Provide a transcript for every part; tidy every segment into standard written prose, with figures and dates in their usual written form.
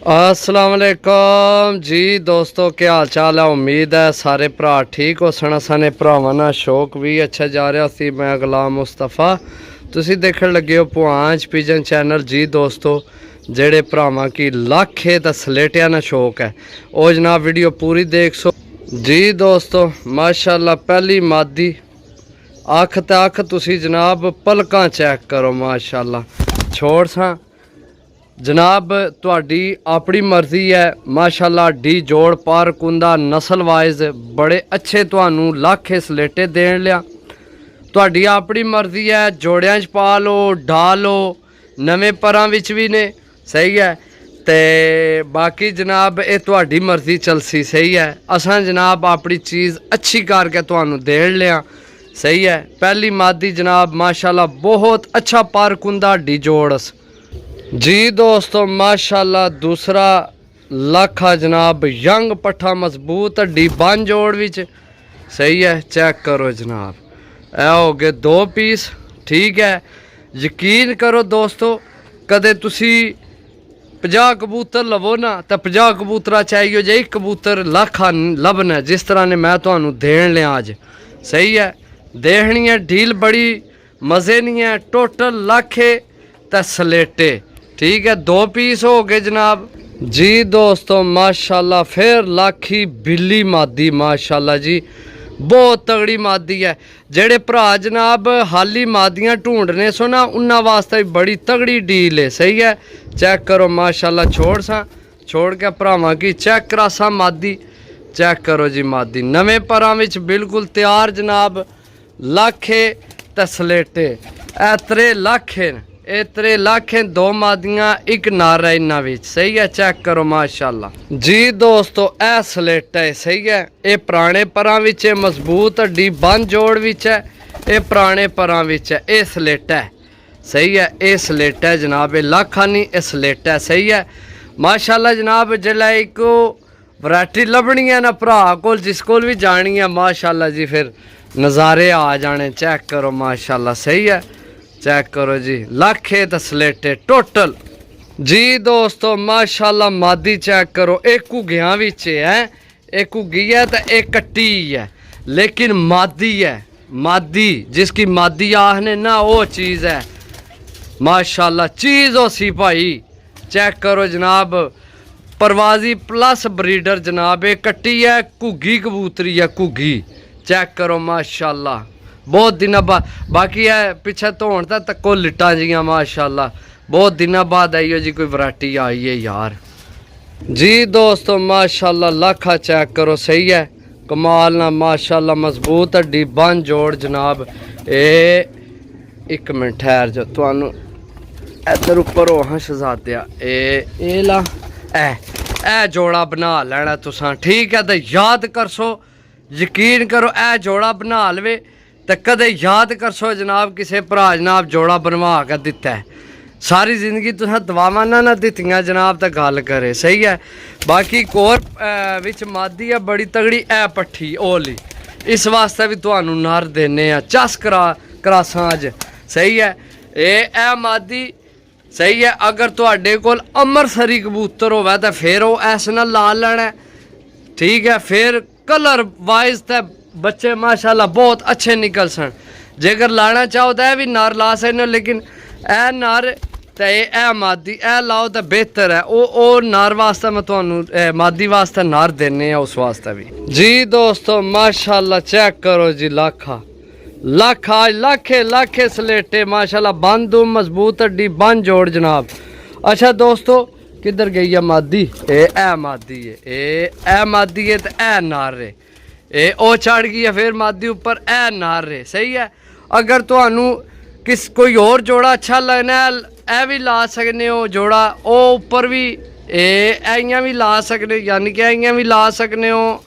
अस्सलाम वालेकुम जी दोस्तों, क्या हाल चाल है। उम्मीद है सारे भरा ठीक हो सन। साने भरावां नाल शौक भी अच्छा जा रहा सी। मैं गुलाम मुस्तफा, तुसी देखण लगे हो पुआंच पिजन चैनल। जी दोस्तों, जेड़े भरावां की लख है तो सलेटिया ना शौक है वो जनाब वीडियो पूरी देख सो। जी दोस्तों माशाल्लाह, पहली मादी अख ते अख तुसी जनाब पलकां चेक करो। माशाल्लाह छोड़ सा जनाब, तुहाडी अपनी मर्जी है। माशाल्लाह डी जोड़ पार कुंदा नस्ल वाइज बड़े अच्छे तुहानू लख सलेटे देन लिया। तुहाडी अपनी मर्जी है, जोड़ियां च पा लो, डा लो, नवे परां विच भी ने, सही है। ते बाकी जनाब ये तुहाडी मर्जी चलसी, सही है। असां जनाब अपनी चीज़ अच्छी करके तुहानू देन लिया, सही है। पहली मादी जनाब माशाल्लाह बहुत अच्छा पार कुंदा डी जोड़स। जी दोस्तों माशाल्लाह दूसरा लाखा जनाब यंग पट्ठा मजबूत डी बन जोड़ विच, सही है। चेक करो जनाब, ए हो गए 2 पीस, ठीक है। यकीन करो दोस्तों, कदे तुसी 50 कबूतर लवो ना तो 50 कबूतरा चाहिए जे एक कबूतर लाखा लभना, जिस तरह ने मैं तुहानू देन लिया अज, सही है। देखनी है डील बड़ी मज़े नहीं है। टोटल लाखे ते सलेटे, ठीक है। 2 पीस हो गए जनाब। जी दोस्तों माशाल्लाह फिर लाखी बिल्ली मादी, माशाल्लाह जी बहुत तगड़ी मादी है। जेड़े भरा जनाब हाली मादियां ढूंढने सो ना, उन्होंने वास्ते बड़ी तगड़ी डील है, सही है। चेक करो माशाल्लाह, छोड़ के भरावां की चेक करा सा मादी। चेक करो जी मादी नवे परां विच बिल्कुल तैयार जनाब। लाखे ते सलेटे एतरे लाखे इतरे लाखे 2 मादियां एक नार है इन्हां विच, सही है। चेक करो माशाल्लाह जी दोस्तों, ए सलेट है, सही है। ये पुराने परां विच है, मजबूत हड्डी बन जोड़ विच है। ये पुराने परां विच है, ये सलेट है, सही है। ये सलेट है जनाब, ये लाखा नहीं, ये सलेट है, सही है। माशाल्लाह जनाब जिसलै एक वैरायटी लभनी है ना भरा कोल, जिस कोल भी जानी है, माशाल्लाह जी फिर नज़ारे आ जाने। चेक करो माशाल्लाह, सही है। चेक करो जी लाखे ते सलेटे टोटल। जी दोस्तों माशाल्लाह मादी चेक करो, एक घुगियां विच है, एक घुगी है तो एक कट्टी है, लेकिन मादी है। मादी जिसकी मादी आखने ना वो चीज़ है, माशाल्लाह चीज़ हो सी भाई। चेक करो जनाब, परवाजी प्लस ब्रीडर जनाब। एक कट्टी है, घुगी कबूतरी है, घुगी। चेक करो माशाल्लाह बहुत दिनों बाद, बाकी है पिछे धोन तको लिटा जियां, माशाल्लाह बहुत दिनों बाद आई जी कोई वैरायटी आई है यार। जी दोस्तों माशाल्लाह लाखा चेक करो, सही है। कमाल ना माशाल्लाह मजबूत हड्डी बन जोड़ जनाब। एक मिनट ठहर जो, तुहानू इधर उपर हो हाँ शहजादिया, ए ला ए जोड़ा बना लेना तुसां, ठीक है। तो याद कर सो, यकीन करो ए जोड़ा बना लवे तो कदे याद कर सो जनाब किसी भरा जनाब जोड़ा बनवा के दिता है। सारी जिंदगी तुसें दवावां ना दित्तियां जनाब तो गल करे, सही है। बाकी कोर विच मादी है बड़ी तगड़ी ए पट्ठी ओली, इस वास्ते भी तुहानू नर देने आ चस करासां अज, सही है। ए मादी, सही है। अगर तुहाडे कोल अमरसरी कबूतर होवे तो फिर वो ऐस नाल ला लेना, ठीक है। फिर कलर वाइज तो बच्चे माशाल्लाह बहुत अच्छे निकल सन। जेकर लाना चाहो तो भी नर ला सकते हो, लेकिन ए नर तो ए मादी ए लाओ तो बेहतर है। ओ नर वास्ते मैं तुहानू मादी वास्ते नर देने उस वास्ते भी। जी दोस्तों माशाल्लाह चेक करो जी लाखा लाखे सलेटे माशाल्लाह बंदू मजबूत हड्डी बन जोड़ जनाब। अच्छा दोस्तों किधर गई है मादी? ए मादी है, ए मादी है तो ए नार है। ए ओ चढ़ गई है फिर मादी ऊपर, ए नार रे, सही है। अगर तुहानू किस कोई और जोड़ा अच्छा लगना है, ए भी ला सकने हो जोड़ा। ओ ऊपर भी ऐइयां भी ला सकने, यानी कि ऐइयां भी ला सकने हो,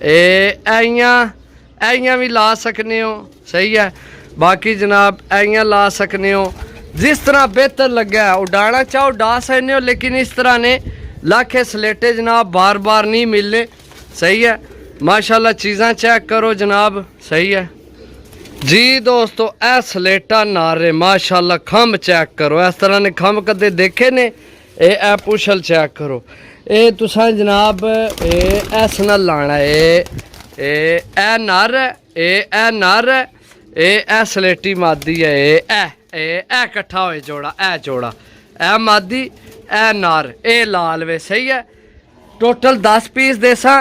ऐइयां भी ला सकने हो, सही है। बाकी जनाब ऐइयां ला सकने हो, जिस तरह बेहतर लगे। उड़ाना चाहो उड़ा सकने हो, लेकिन इस तरह ने लाखे सलेटे जनाब बार बार नहीं मिलने, सही है। माशाल्लाह चीज़ां चेक करो जनाब, सही है। जी दोस्तों ए सलेटा नारे माशाल्लाह खम्ब चेक करो, इस तरह ने खम्ब कदे देखे ने? ए पुछल चेक करो ए तुसा जनाब इस नाल लाना ए नर ए नर ए सलेटी मादी है ए कट्ठा होए जोड़ा ए मादी ए नर ए लाल वे सही है। टोटल 10 पीस देसा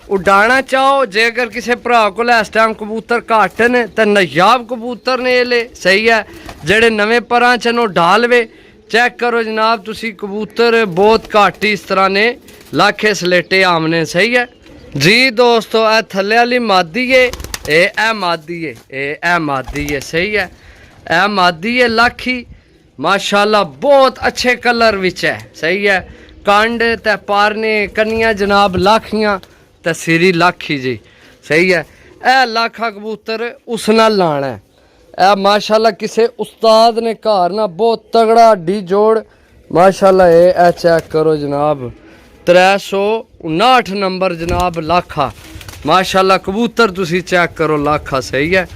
उडाना चाहो जे अगर किसी भरा को इस टाइम कबूतर घट ने तो नायाब कबूतर ने ले सही है। जेड़े नवे परां च नो डाल वे चेक करो जनाब तुसी कबूतर बहुत घट ही इस तरह ने लाखे सलेटे आमने सही है जी दोस्तों। ए थल्ले वाली मादी है ए मादी है ए मादी है सही है। ए मादी है लाखी माशाल्लाह बहुत अच्छे कलर विच है सही है। कांड ते पारने कन्नियां जनाब लाखियां ते सिरी लाखी जी सही है। ए लाखा कबूतर उस नाल लाना है ए माशाल्लाह किसे उस्ताद ने घर ना बहुत तगड़ा हड्डी जोड़ माशाल्लाह ए चेक करो जनाब 359 नंबर जनाब लाखा माशाल्लाह कबूतर तुसी चेक करो लाखा सही है।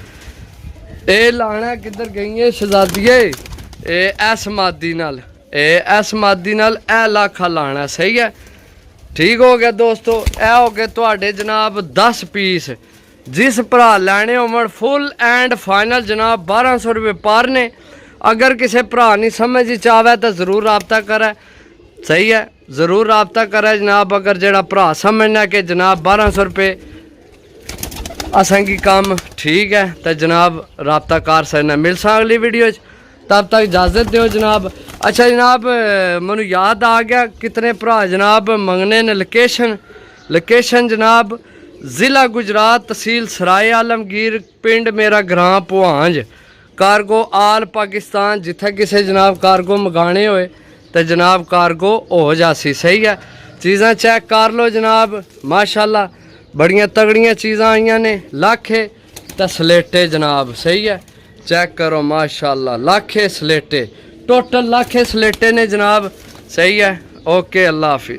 ए लाना किधर गई है शहजादिये एस मादी नाल एस मादी नाल ए लाखा लाना सही है। ठीक हो गया दोस्तों ए हो गए तुहाडे जनाब 10 पीस जिस भरा लैने होवन फुल एंड फाइनल जनाब 1200 रुपये पर ने। अगर किसी भरा नहीं समझ चाहे तो ज़रूर रबता करे सही है ज़रूर रबता करे जनाब। अगर जेड़ा भरा समझना कि जनाब 1200 रुपये असेंगी काम ठीक है तो जनाब रबता कर सकना। मिल सा अगली वीडियो तब तक इजाज़त दो जनाब। अच्छा जनाब मैनू याद आ गया कितने भरा जनाब मंगने ने लोकेशन जनाब ज़िला गुजरात तहसील सराय आलमगीर पिंड मेरा ग्रां पुहांज कारगो आल पाकिस्तान जिथे किसी जनाब कारगो मंगाने होए तो जनाब कारगो हो जासी सही है। चीज़ां चेक कर लो जनाब माशाल्लाह बड़ियां तगड़ियां चीज़ां आईयां ने लाखे ते सलेटे जनाब सही है। चेक करो माशाल्लाह लाखे सलेटे टोटल लाखे सलेटे ने जनाब सही है। ओके अल्लाह हाफिज़।